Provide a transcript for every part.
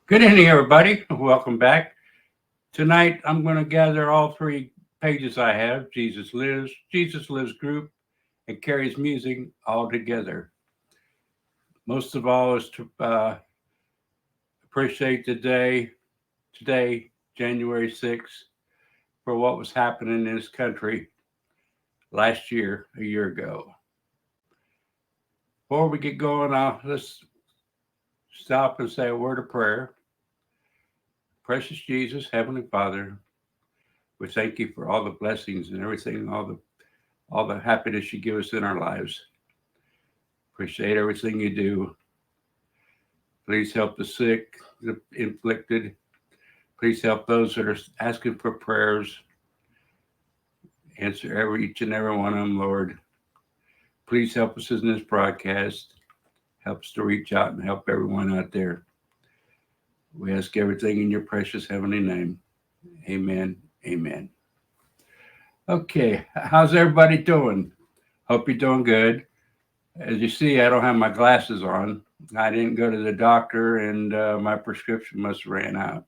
Good evening, everybody. Welcome back. Tonight, I'm going to gather all three pages I have: Jesus Lives Group, and Carrie's Music all together. Most of all is to appreciate today, January 6th, for what was happening in this country last year, a year ago. Before we get going, let's stop and say a word of prayer. Precious Jesus, Heavenly Father, we thank you for all the blessings and everything, all the happiness you give us in our lives. Appreciate everything you do. Please help the sick, the afflicted. Please help those that are asking for prayers. Answer each and every one of them, Lord. Please help us in this broadcast. Help us to reach out and help everyone out there. We ask everything in your precious heavenly name. Amen. Amen. Okay, how's everybody doing? Hope you're doing good. As you see, I don't have my glasses on. I didn't go to the doctor, and my prescription must have ran out.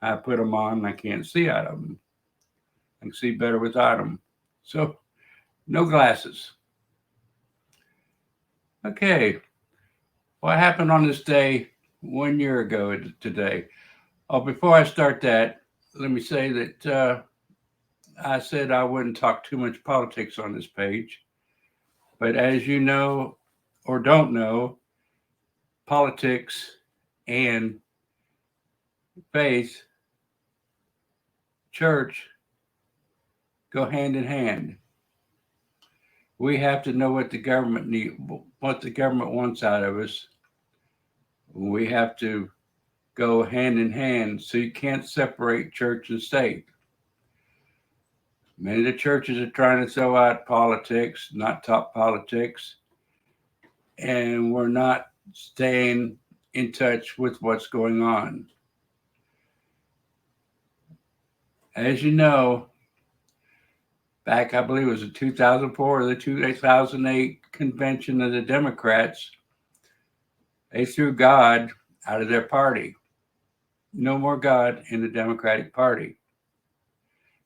I put them on, and I can't see out of them. I can see better without them. So, no glasses. Okay, what happened on this day 1 year ago today? Oh, before I start that, let me say that I said I wouldn't talk too much politics on this page. But as you know or don't know, politics and faith, church, go hand in hand. We have to know what the government wants out of us. We have to go hand in hand, so you can't separate church and state. Many of the churches are trying to throw out politics, not talk politics, and we're not staying in touch with what's going on. As you know, back, I believe it was the 2004 or the 2008 convention of the Democrats, they threw God out of their party. No more God in the Democratic Party.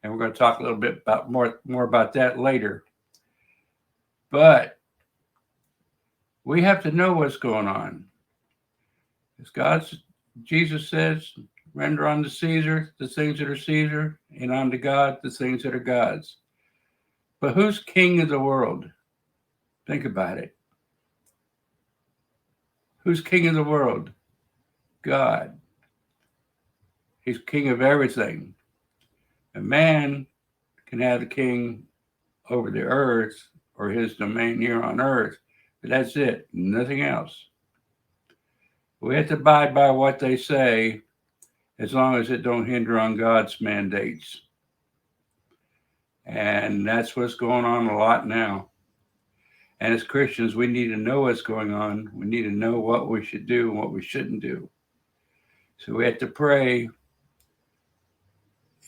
And we're going to talk a little bit about more about that later. But we have to know what's going on. As Jesus says, render unto Caesar the things that are Caesar, and unto God the things that are God's. But who's king of the world? Think about it. Who's king of the world? God. He's king of everything. A man can have the king over the earth or his domain here on earth, but that's it, nothing else. We have to abide by what they say as long as it don't hinder on God's mandates. And that's what's going on a lot now. And as Christians, we need to know what's going on. We need to know what we should do and what we shouldn't do. So we have to pray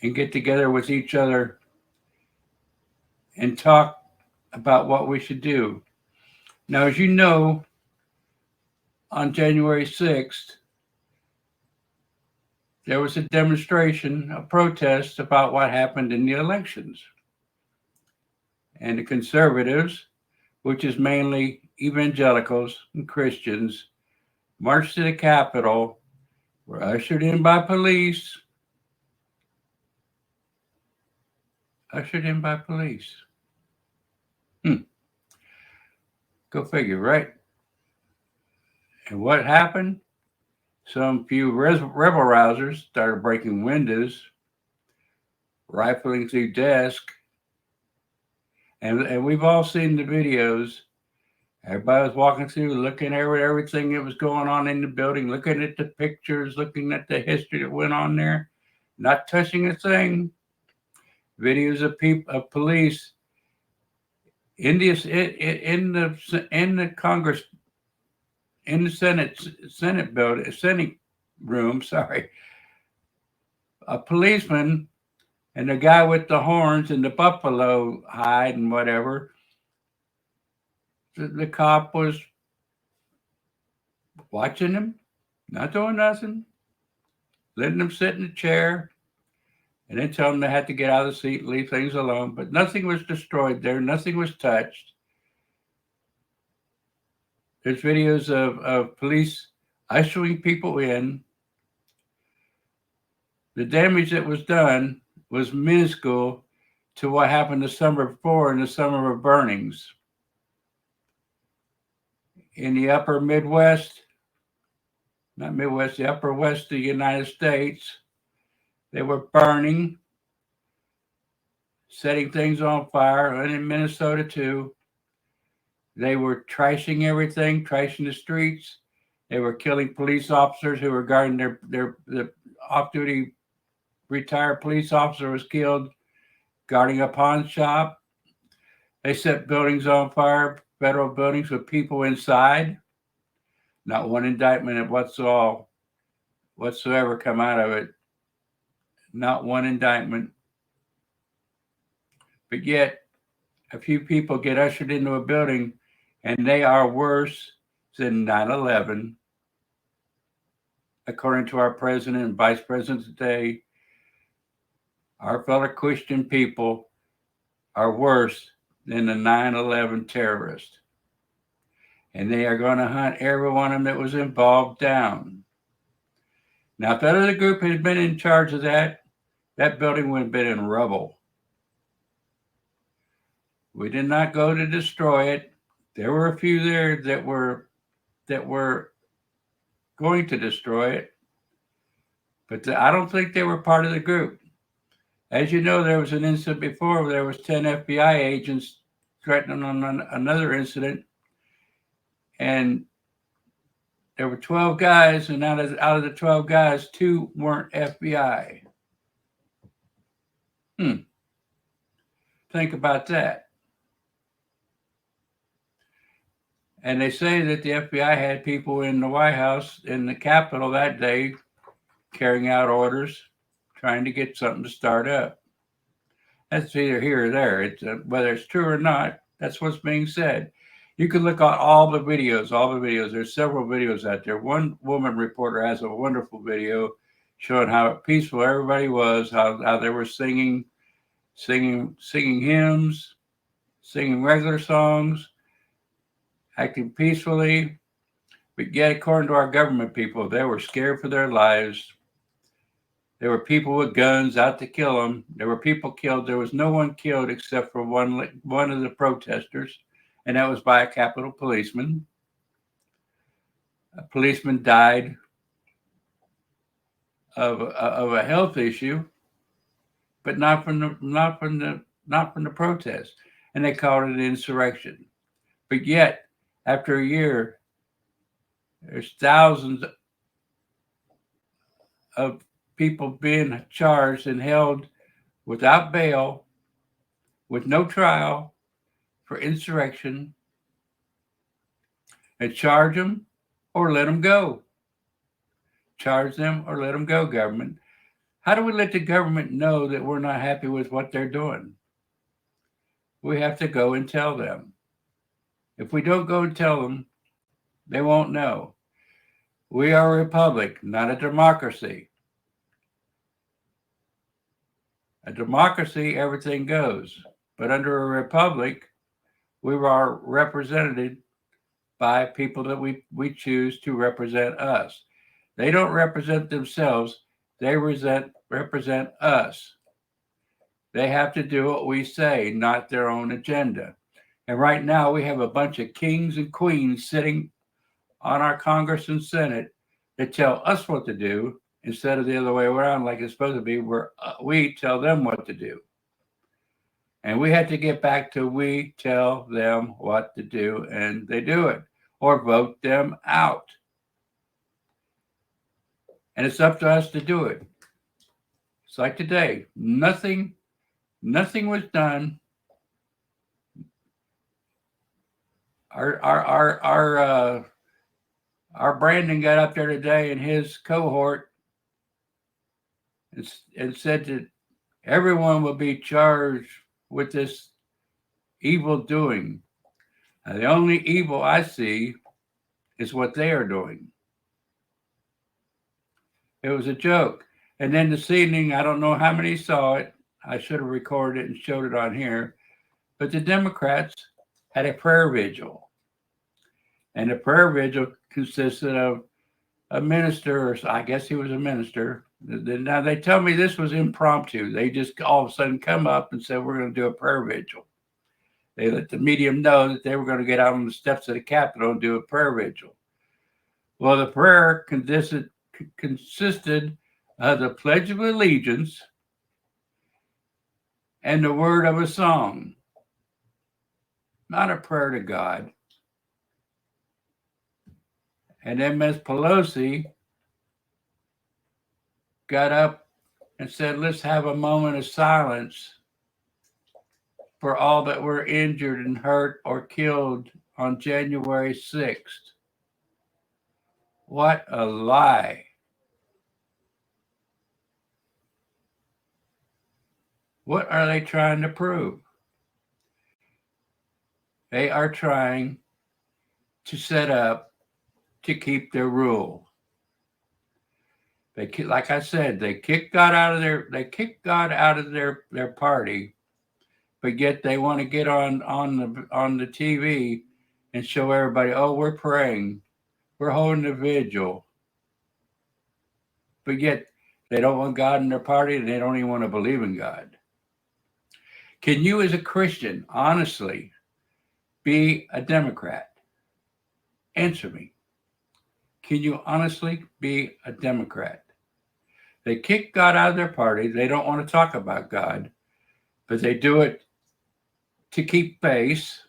and get together with each other and talk about what we should do. Now, as you know, on January 6th, there was a demonstration, a protest about what happened in the elections. And the conservatives, which is mainly evangelicals and Christians, marched to the Capitol, were ushered in by police. Go figure, right? And what happened? Some few rebel rousers started breaking windows, rifling through desks, and we've all seen the videos. Everybody was walking through, looking at everything that was going on in the building, looking at the pictures, looking at the history that went on there, not touching a thing. Videos of police in the Congress, in the Senate building, Senate room. Sorry, a policeman and the guy with the horns and the buffalo hide and whatever. The cop was watching him, not doing nothing. letting them sit in the chair, and then tell them they had to get out of the seat and leave things alone. But nothing was destroyed there. Nothing was touched. There's videos of police ushering people in. The damage that was done was minuscule to what happened the summer before in the summer of burnings. In the upper Midwest, not Midwest, the upper West of the United States, they were burning, setting things on fire, and in Minnesota too. They were trashing everything, trashing the streets. They were killing police officers who were guarding the off-duty retired police officer was killed guarding a pawn shop. They set buildings on fire, federal buildings with people inside. Not one indictment whatsoever come out of it. Not one indictment. But yet, a few people get ushered into a building and they are worse than 9/11. According to our president and vice president today, our fellow Christian people are worse than the 9/11 terrorists. And they are going to hunt every one of them that was involved down. Now, if that other group had been in charge of that building would have been in rubble. We did not go to destroy it. There were a few there that were going to destroy it, but I don't think they were part of the group. As you know, there was an incident before where there was 10 FBI agents threatening on another incident, and there were 12 guys, and out of the 12 guys, 2 weren't FBI. Think about that. And they say that the FBI had people in the White House, in the Capitol that day, carrying out orders, trying to get something to start up. That's either here or there. It's whether it's true or not, that's what's being said. You can look at all the videos. There's several videos out there. One woman reporter has a wonderful video showing how peaceful everybody was, how they were singing hymns, singing regular songs, acting peacefully. But yet, according to our government people, they were scared for their lives. There were people with guns out to kill them. There were people killed. There was no one killed except for one of the protesters, and that was by a Capitol policeman. A policeman died of a health issue, but not from the protest, and they called it an insurrection. But yet, after a year, there's thousands of people being charged and held without bail, with no trial, for insurrection, and charge them or let them go. Charge them or let them go, government. How do we let the government know that we're not happy with what they're doing? We have to go and tell them. If we don't go and tell them, they won't know. We are a republic, not a democracy. A democracy, everything goes. But under a republic, we are represented by people that we choose to represent us. They don't represent themselves. They represent us. They have to do what we say, not their own agenda. And right now we have a bunch of kings and queens sitting on our Congress and Senate that tell us what to do instead of the other way around like it's supposed to be, where we tell them what to do. And we had to get back to we tell them what to do, and they do it, or vote them out. And it's up to us to do it. It's like today. Nothing was done. Our Brandon got up there today in his cohort and said that everyone will be charged with this evil doing. Now, the only evil I see is what they are doing. It was a joke. And then this evening, I don't know how many saw it. I should have recorded it and showed it on here. But the Democrats had a prayer vigil. And the prayer vigil consisted of a minister, or I guess he was a minister. Now they tell me this was impromptu. They just all of a sudden come up and said, we're going to do a prayer vigil. They let the medium know that they were going to get out on the steps of the Capitol and do a prayer vigil. Well, the prayer consisted of the Pledge of Allegiance and the word of a song, not a prayer to God. And then Ms. Pelosi got up and said, let's have a moment of silence for all that were injured and hurt or killed on January 6th. What a lie. What are they trying to prove? They are trying to set up to keep their rule. They, like I said, they kicked God out of their party, but yet they want to get on the TV and show everybody, oh, we're praying, we're holding a vigil. But yet they don't want God in their party, and they don't even want to believe in God. Can you, as a Christian, honestly be a Democrat? Answer me. Can you honestly be a Democrat? They kick God out of their party. They don't want to talk about God, but they do it to keep face,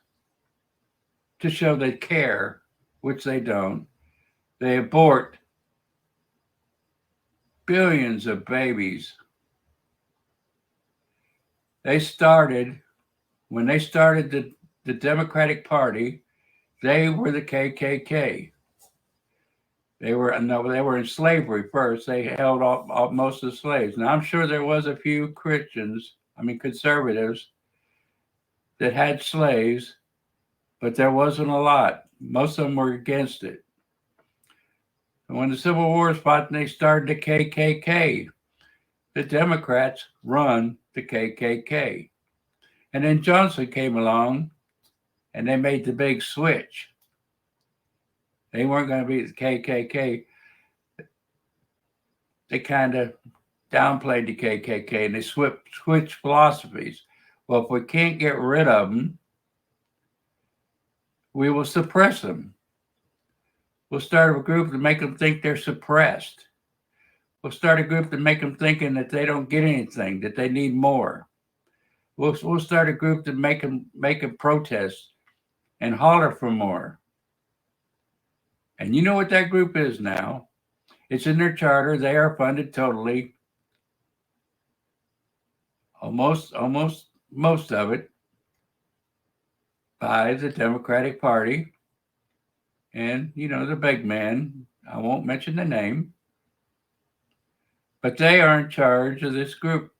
to show they care, which they don't. They abort billions of babies. When they started the Democratic Party, they were the KKK. They were in slavery first. They held off most of the slaves. Now, I'm sure there was a few conservatives that had slaves, but there wasn't a lot. Most of them were against it. And when the Civil War fought and they started the KKK, the Democrats run the KKK. And then Johnson came along and they made the big switch. They weren't going to be the KKK. They kind of downplayed the KKK and they switched philosophies. Well, if we can't get rid of them, we will suppress them. We'll start a group to make them think they're suppressed. We'll start a group to make them thinking that they don't get anything, that they need more. We'll start a group to make them protest and holler for more. And you know what that group is now? It's in their charter. They are funded totally, almost most of it, by the Democratic Party. And, the big man, I won't mention the name, but they are in charge of this group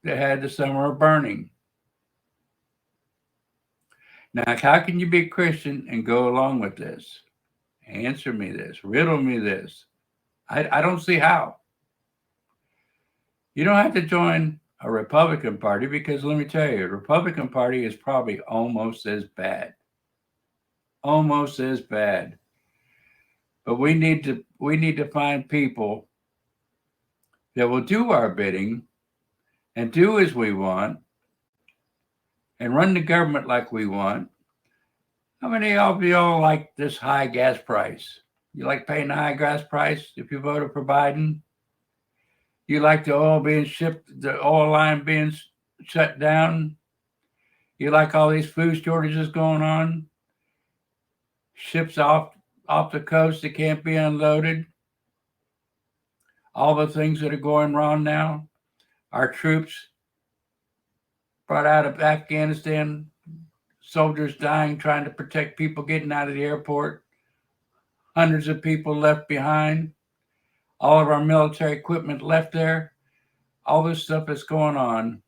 that had the Summer of Burning. Now, how can you be a Christian and go along with this? Answer me this. Riddle me this. I don't see how. You don't have to join a Republican Party because let me tell you, the Republican Party is probably almost as bad. Almost as bad. But we need to find people that will do our bidding and do as we want and run the government like we want. How many of y'all like this high gas price? You like paying the high gas price if you voted for Biden? You like the oil being shipped, the oil line being shut down? You like all these food shortages going on? Ships off the coast that can't be unloaded? All the things that are going wrong now? Our troops brought out of Afghanistan, soldiers dying trying to protect people getting out of the airport, hundreds of people left behind, all of our military equipment left there, all this stuff that's going on.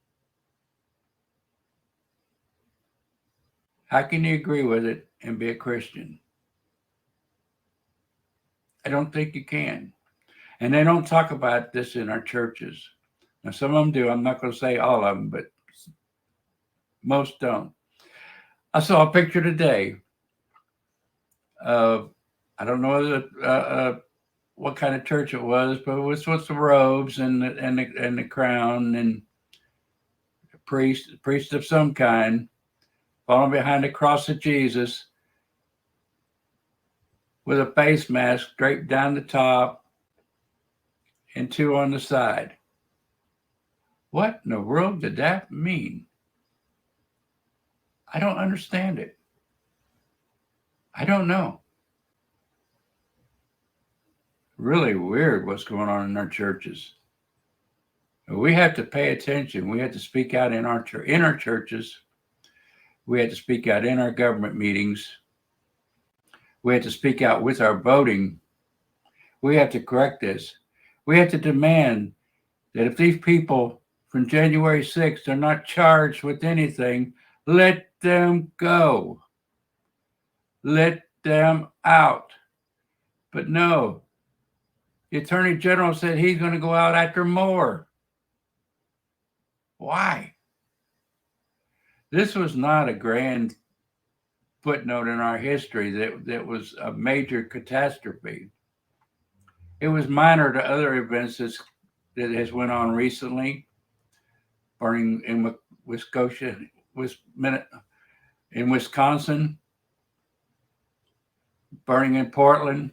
How can you agree with it and be a Christian? I don't think you can. And they don't talk about this in our churches. Now, some of them do. I'm not going to say all of them, but most don't. I saw a picture today of, I don't know what kind of church it was, but it was with the robes and the crown and priest of some kind, following behind the cross of Jesus with a face mask draped down the top and two on the side. What in the world did that mean? I don't understand it. I don't know. Really weird what's going on in our churches. We have to pay attention. We have to speak out in our churches. We have to speak out in our government meetings. We have to speak out with our voting. We have to correct this. We have to demand that if these people from January 6th are not charged with anything, let them go. Let them out. But no, the Attorney General said he's going to go out after more. Why? This was not a grand footnote in our history that was a major catastrophe. It was minor to other events that has went on recently, burning in Wisconsin, burning in Portland,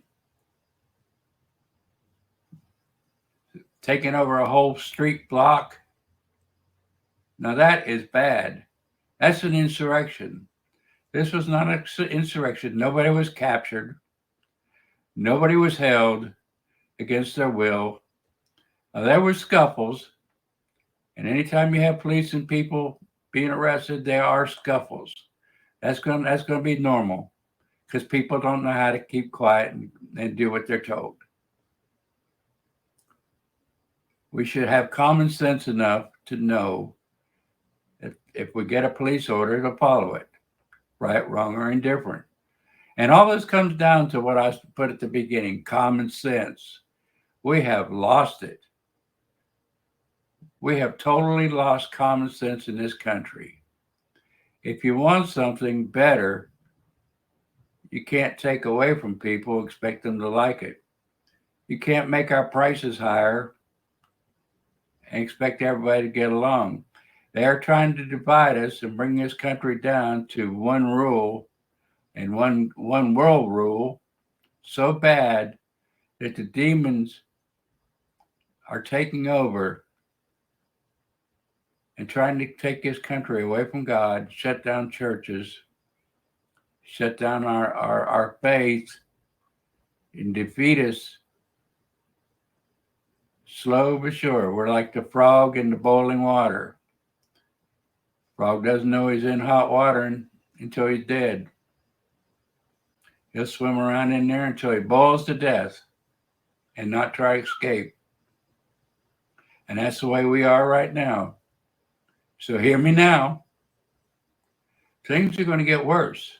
taking over a whole street block. Now that is bad. That's an insurrection. This was not an insurrection. Nobody was captured. Nobody was held against their will. Now, there were scuffles. And anytime you have police and people being arrested, there are scuffles. That's going to be normal because people don't know how to keep quiet and do what they're told. We should have common sense enough to know if we get a police order to follow it, right, wrong, or indifferent. And all this comes down to what I put at the beginning, common sense. We have lost it. We have totally lost common sense in this country. If you want something better, you can't take away from people, expect them to like it. You can't make our prices higher and expect everybody to get along. They are trying to divide us and bring this country down to one rule and one world rule so bad that the demons are taking over and trying to take this country away from God, shut down churches, shut down our faith, and defeat us slow but sure. We're like the frog in the boiling water. Frog doesn't know he's in hot water until he's dead. He'll swim around in there until he boils to death and not try to escape. And that's the way we are right now. So hear me now. Things are going to get worse.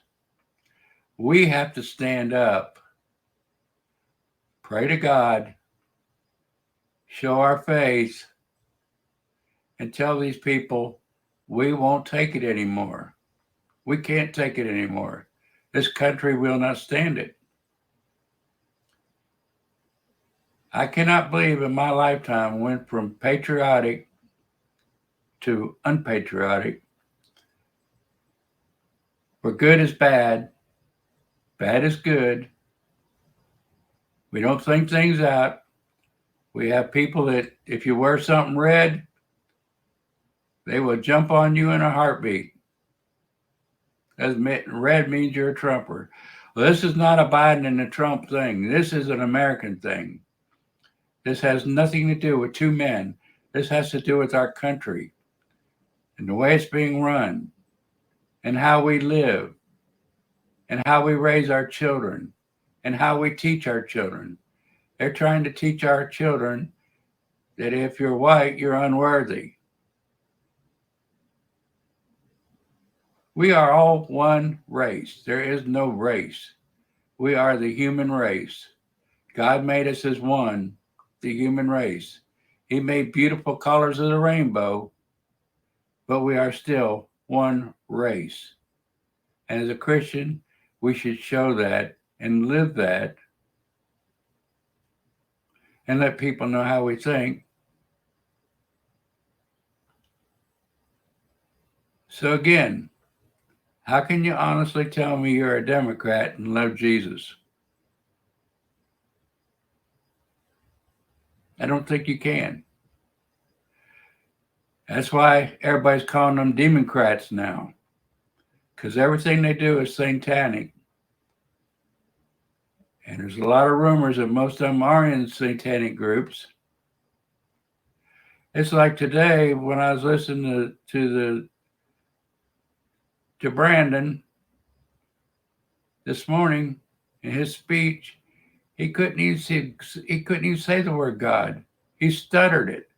We have to stand up, pray to God, show our faith, and tell these people we won't take it anymore. We can't take it anymore. This country will not stand it. I cannot believe in my lifetime went from patriotic to unpatriotic, where good is bad, bad is good. We don't think things out. We have people that if you wear something red, they will jump on you in a heartbeat. Red means you're a Trumper. Well, this is not a Biden and a Trump thing. This is an American thing. This has nothing to do with two men. This has to do with our country and the way it's being run and how we live and how we raise our children and how we teach our children. They're trying to teach our children that if you're white, you're unworthy. We are all one race. There is no race. We are the human race. God made us as one. the human race. He made beautiful colors of the rainbow, but we are still one race. And as a Christian, we should show that and live that and let people know how we think. So again, how can you honestly tell me you're a Democrat and love Jesus? I don't think you can. That's why everybody's calling them Democrats now, because everything they do is satanic. And there's a lot of rumors that most of them are in satanic groups. It's like today when I was listening to Brandon this morning in his speech, he couldn't even say the word God. He stuttered it.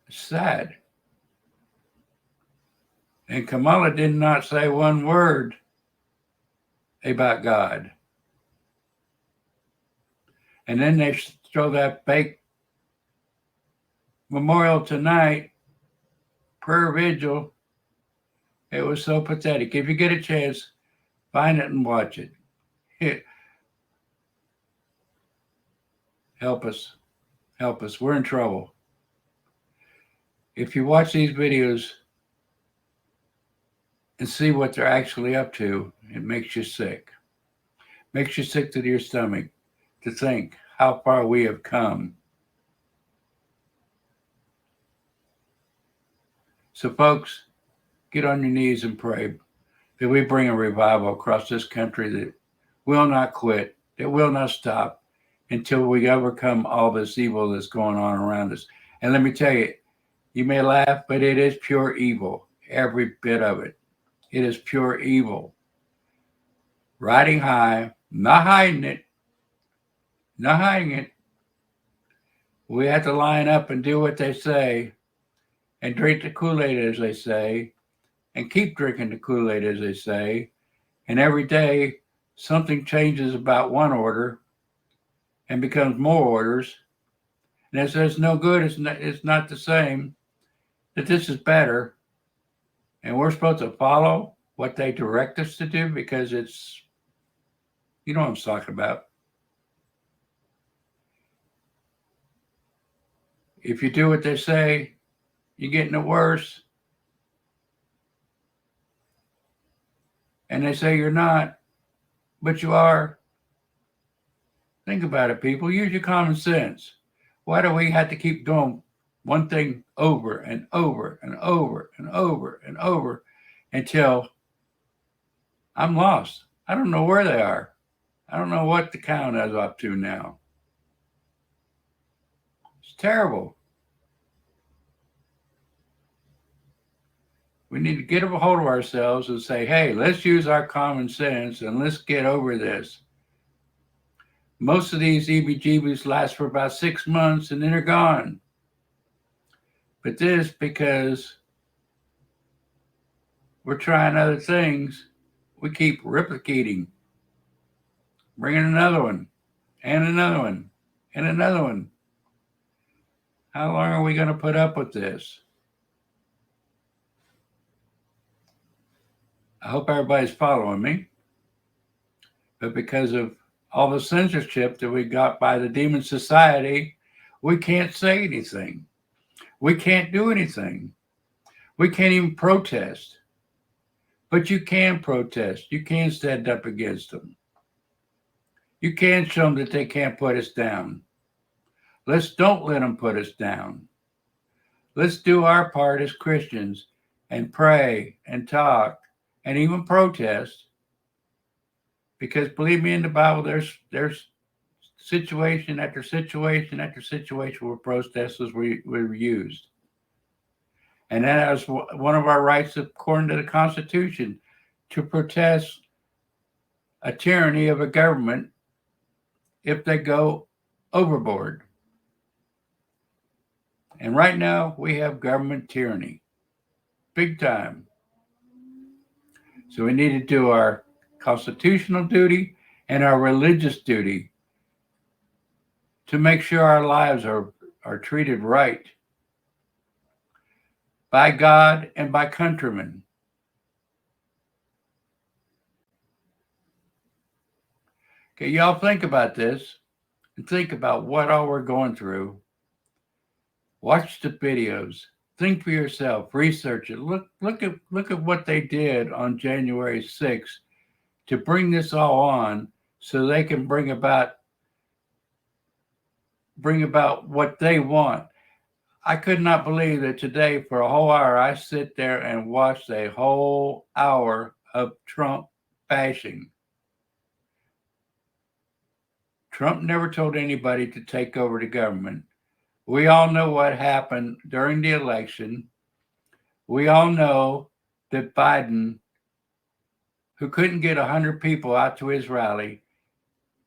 It's sad. And Kamala did not say one word about God. And then they throw that fake memorial tonight, prayer vigil. It was so pathetic. If you get a chance, find it and watch it. Help us. Help us. We're in trouble. If you watch these videos and see what they're actually up to, it makes you sick. Makes you sick to your stomach to think how far we have come. So folks, get on your knees and pray that we bring a revival across this country that will not quit, that will not stop until we overcome all this evil that's going on around us. And let me tell you, you may laugh, but it is pure evil, every bit of it. It is pure evil. Riding high, not hiding it, not hiding it. We have to line up and do what they say and drink the Kool-Aid, as they say, and keep drinking the Kool-Aid, as they say. And every day, something changes about one order and becomes more orders. And it says no good, it's not the same, that this is better. And we're supposed to follow what they direct us to do because it's, you know what I'm talking about. If you do what they say, you're getting it worse. And they say you're not, but you are. Think about it, people. Use your common sense. Why do we have to keep doing one thing over and over and over and over and over until I'm lost? I don't know where they are. I don't know what the count is up to now. It's terrible. We need to get a hold of ourselves and say, hey, let's use our common sense and let's get over this. Most of these EBGBs last for about 6 months and then they're gone. But this, because we're trying other things, we keep replicating, bringing another one and another one and another one. How long are we going to put up with this? I hope everybody's following me. But because of all the censorship that we got by the Demon Society, we can't say anything. We can't do anything. We can't even protest. But you can protest. You can stand up against them. You can show them that they can't put us down. Don't let them put us down. Let's do our part as Christians and pray and talk and even protest. Because believe me, in the Bible, there's situation after situation after situation where protesters were used. And that is one of our rights according to the Constitution, to protest a tyranny of a government if they go overboard. And right now, we have government tyranny, big time. So we need to do our constitutional duty and our religious duty to make sure our lives are treated right by God and by countrymen. Okay, y'all think about this and think about what all we're going through. Watch the videos. Think for yourself. Research it. Look at what they did on January 6th to bring this all on so they can bring about what they want. I could not believe that today for a whole hour I sit there and watched a whole hour of Trump bashing. Trump never told anybody to take over the government. We all know what happened during the election. We all know that Biden, who couldn't get 100 people out to his rally,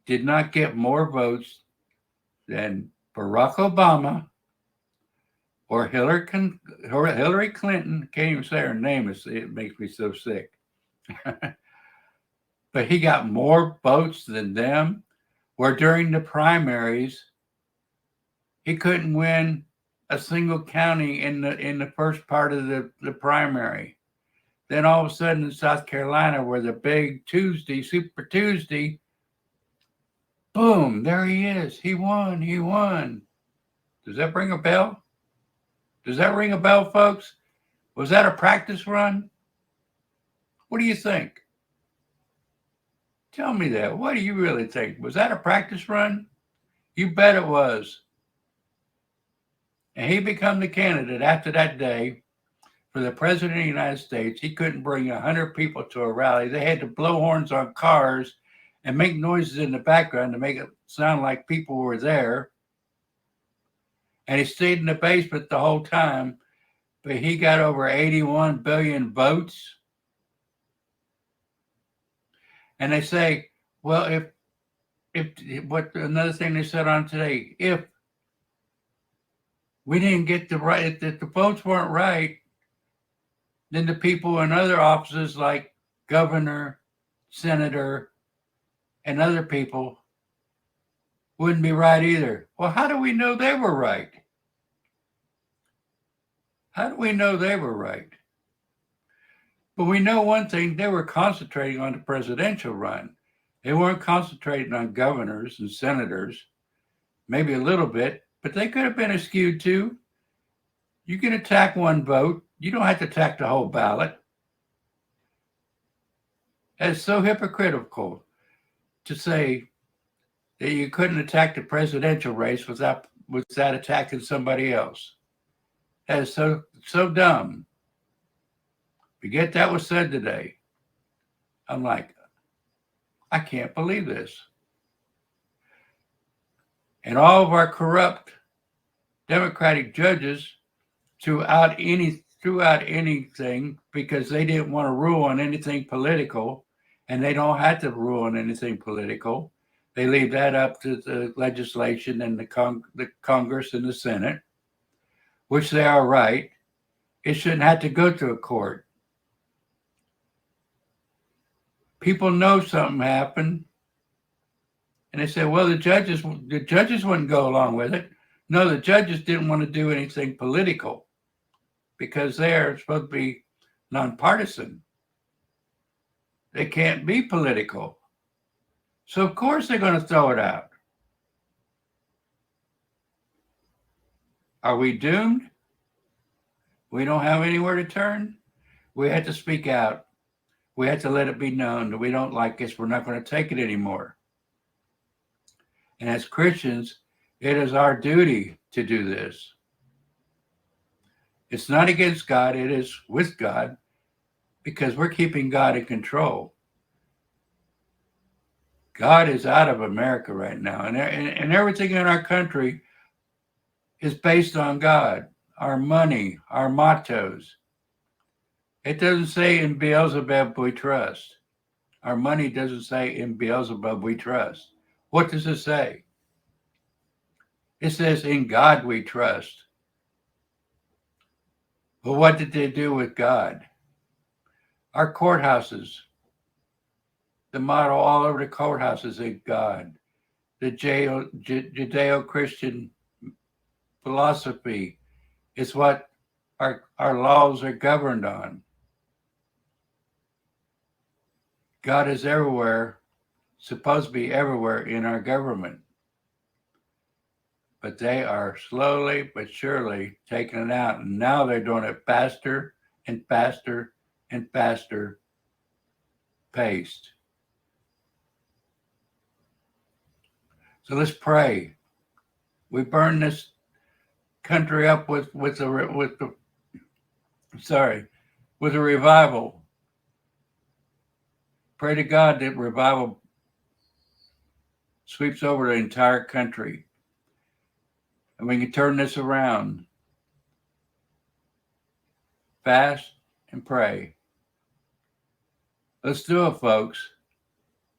did not get more votes than Barack Obama or Hillary Clinton. Can't even say her name. It makes me so sick. But he got more votes than them, where during the primaries, he couldn't win a single county in the first part of the primary. Then all of a sudden in South Carolina, where the big Tuesday, Super Tuesday, boom, there he is. He won. Does that ring a bell? Does that ring a bell, folks? Was that a practice run? What do you think? Tell me that. What do you really think? Was that a practice run? You bet it was. And he became the candidate after that day for the president of the United States. He couldn't bring 100 people to a rally. They had to blow horns on cars and make noises in the background to make it sound like people were there. And he stayed in the basement the whole time, but he got over 81 billion votes. And they say, well, if what another thing they said on today, if we didn't get the right, if the votes weren't right, then the people in other offices like governor, senator, and other people wouldn't be right either. Well, how do we know they were right? How do we know they were right? But we know one thing, they were concentrating on the presidential run. They weren't concentrating on governors and senators, maybe a little bit, but they could have been skewed too. You can attack one vote. You don't have to attack the whole ballot. It's so hypocritical to say that you couldn't attack the presidential race without attacking somebody else. That is so dumb. Forget that was said today. I'm like, I can't believe this. And all of our corrupt Democratic judges throughout anything because they didn't want to rule on anything political, and they don't have to rule on anything political. They leave that up to the legislation and the Congress and the Senate, which they are right. It shouldn't have to go to a court. People know something happened, and they say, well, the judges wouldn't go along with it. No, the judges didn't want to do anything political because they're supposed to be nonpartisan. They can't be political. So of course they're going to throw it out. Are we doomed? We don't have anywhere to turn? We have to speak out. We have to let it be known that we don't like this. We're not going to take it anymore. And as Christians, it is our duty to do this. It's not against God. It is with God because we're keeping God in control. God is out of America right now. And everything in our country is based on God, our money, our mottos. It doesn't say in Beelzebub we trust. Our money doesn't say in Beelzebub we trust. What does it say? It says in God we trust. But what did they do with God? Our courthouses The motto all over the courthouses is God. The Judeo-Christian philosophy is what our laws are governed on. God is everywhere, supposed to be everywhere in our government. But they are slowly but surely taking it out. And now they're doing it faster and faster and faster paced. So let's pray. We burn this country up with a revival. Pray to God that revival sweeps over the entire country, and we can turn this around. Fast and pray. Let's do it, folks.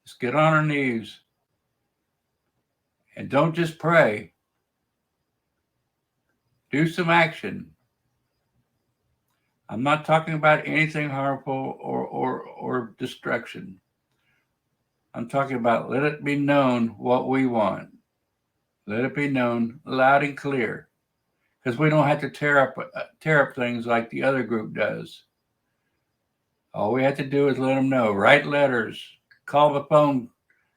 Let's get on our knees. And don't just pray. Do some action. I'm not talking about anything harmful or destruction. I'm talking about let it be known what we want. Let it be known loud and clear. Because we don't have to tear up things like the other group does. All we have to do is let them know. Write letters. Call the phone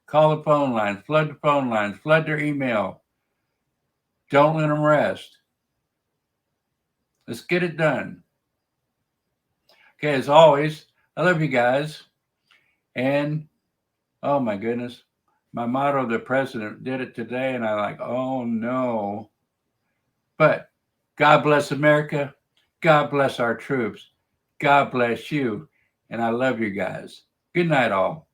lines. Flood the phone lines. Flood their email. Don't let them rest. Let's get it done. Okay, as always, I love you guys. And, oh my goodness, my motto, the president did it today, and I'm like, oh no. But God bless America. God bless our troops. God bless you. And I love you guys. Good night, all.